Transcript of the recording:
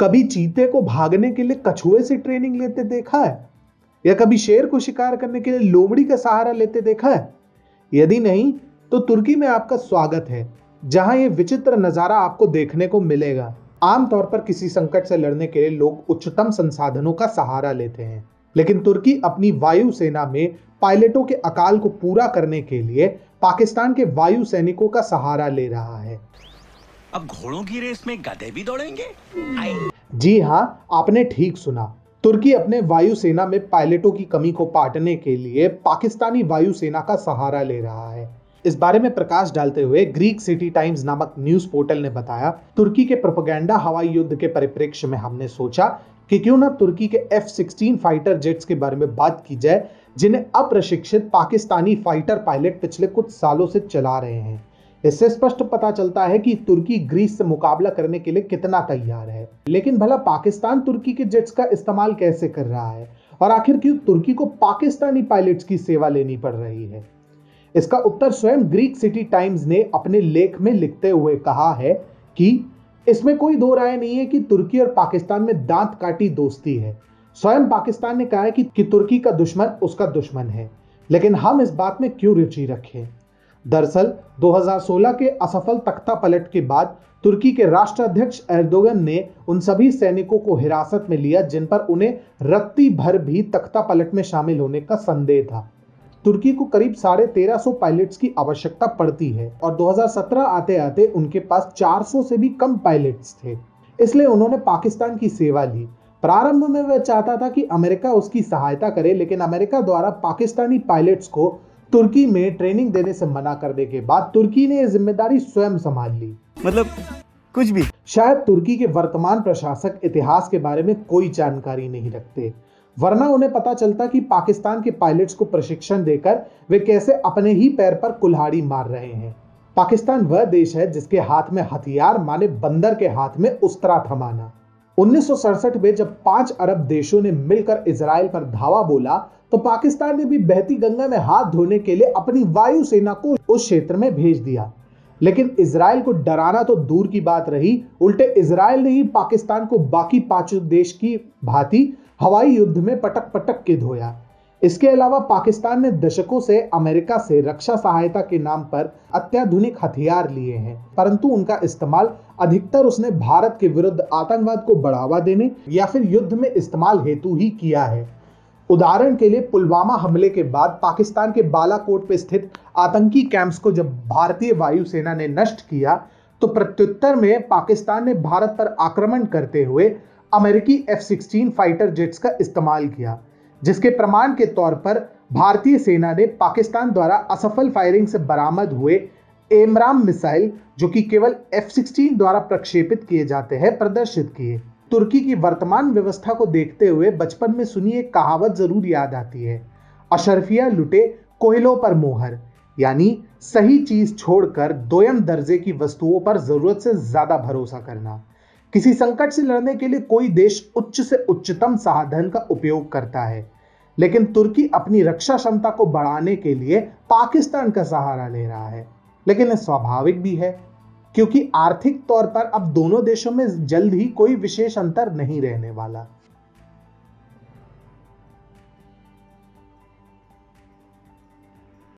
कभी चीते को भागने के लिए कछुए से ट्रेनिंग लेते देखा है? या कभी शेर को शिकार करने के लिए लोमड़ी का सहारा लेते देखा है? यदि नहीं, तो तुर्की में आपका स्वागत है, जहां यह विचित्र नजारा आपको देखने को मिलेगा। आमतौर पर किसी संकट से लड़ने के लिए लोग उच्चतम संसाधनों का सहारा लेते हैं, लेकिन तुर्की अपनी वायु सेना में पायलटों के अकाल को पूरा करने के लिए पाकिस्तान के वायु सैनिकों का सहारा ले रहा है। अब घोड़ों की रेस में गधे भी दौड़ेंगे? जी हाँ, आपने ठीक सुना। तुर्की अपने वायुसेना में पायलटों की कमी को पाटने के लिए पाकिस्तानी वायुसेना का सहारा ले रहा है। इस बारे में प्रकाश डालते हुए ग्रीक सिटी टाइम्स नामक न्यूज पोर्टल ने बताया, तुर्की के प्रोपेगेंडा हवाई युद्ध के परिप्रेक्ष्य में हमने सोचा कि क्यों ना तुर्की के F-16 फाइटर जेट्स के बारे में बात की जाए, जिन्हें अप्रशिक्षित पाकिस्तानी फाइटर पायलट पिछले कुछ सालों से चला रहे हैं। इससे स्पष्ट पता चलता है कि तुर्की ग्रीस से मुकाबला करने के लिए कितना तैयार है। लेकिन भला पाकिस्तान तुर्की के जेट्स का इस्तेमाल कैसे कर रहा है, और आखिर क्यों तुर्की को पाकिस्तानी पायलट्स की सेवा लेनी पड़ रही है? इसका उत्तर स्वयं ग्रीक सिटी टाइम्स ने अपने लेख में लिखते हुए कहा है कि इसमें कोई दो राय नहीं है कि तुर्की और पाकिस्तान में दांत काटी दोस्ती है। स्वयं पाकिस्तान ने कहा है कि तुर्की का दुश्मन उसका दुश्मन है, लेकिन हम इस बात में क्यों रुचि रखें? दरअसल 2016 के असफल तख्ता पलट के बाद तुर्की के राष्ट्राध्यक्ष एर्दोगन ने उन सभी सैनिकों को हिरासत में लिया जिन पर उन्हें रत्ती भर भी तख्ता पलट में शामिल होने का संदेह था। तुर्की को करीब 1350 पायलट्स की आवश्यकता पड़ती है और 2017 आते आते उनके पास 400 से भी कम पायलट्स थे। इसलिए उन्होंने पाकिस्तान की सेवा ली। प्रारंभ में वह चाहता था कि अमेरिका उसकी सहायता करे, लेकिन अमेरिका द्वारा पाकिस्तानी पायलट्स को तुर्की में ट्रेनिंग देने से मना करने के बाद तुर्की ने यह जिम्मेदारी स्वयं संभाल ली। मतलब कुछ भी। शायद तुर्की के वर्तमान प्रशासक इतिहास के बारे में कोई जानकारी नहीं रखते, वरना उन्हें पता चलता कि पाकिस्तान के पायलट्स को प्रशिक्षण देकर वे कैसे अपने ही पैर पर कुल्हाड़ी मार रहे हैं। पाकिस्तान वह देश है जिसके हाथ में हथियार माने बंदर के हाथ में उस्तरा थमाना। 1967 में जब 5 अरब देशों ने मिलकर इजराइल पर धावा बोला, तो पाकिस्तान ने भी बहती गंगा में हाथ धोने के लिए अपनी वायुसेना को उस क्षेत्र में भेज दिया। लेकिन इजराइल को डराना तो दूर की बात रही, उल्टे इजराइल ने ही पाकिस्तान को बाकी 5 देश की भांति हवाई युद्ध में पटक पटक के धोया। इसके अलावा पाकिस्तान ने दशकों से अमेरिका से रक्षा सहायता के नाम पर अत्याधुनिक हथियार लिए हैं, परंतु उनका इस्तेमाल अधिकतर उसने भारत के विरुद्ध आतंकवाद को बढ़ावा देने या फिर युद्ध में इस्तेमाल हेतु ही किया है। उदाहरण के लिए पुलवामा हमले के बाद पाकिस्तान के बालाकोट पर स्थित आतंकी कैंप्स को जब भारतीय वायुसेना ने नष्ट किया, तो प्रत्युत्तर में पाकिस्तान ने भारत पर आक्रमण करते हुए अमेरिकी F-16 फाइटर जेट्स का इस्तेमाल किया, जिसके प्रमाण के तौर पर भारतीय सेना ने पाकिस्तान द्वारा असफल फायरिंग से बरामद हुए एमराम मिसाइल, जो कि केवल F-16 द्वारा प्रक्षेपित किए जाते हैं, प्रदर्शित किए। तुर्की की वर्तमान व्यवस्था को देखते हुए बचपन में सुनी एक कहावत जरूर याद आती है, अशरफिया लुटे कोयलों पर मोहर, यानी सही चीज छोड़कर दोयम दर्जे की वस्तुओं पर जरूरत से ज्यादा भरोसा करना। किसी संकट से लड़ने के लिए कोई देश उच्च से उच्चतम साधन का उपयोग करता है, लेकिन तुर्की अपनी रक्षा क्षमता को बढ़ाने के लिए पाकिस्तान का सहारा ले रहा है। लेकिन यह स्वाभाविक भी है, क्योंकि आर्थिक तौर पर अब दोनों देशों में जल्द ही कोई विशेष अंतर नहीं रहने वाला।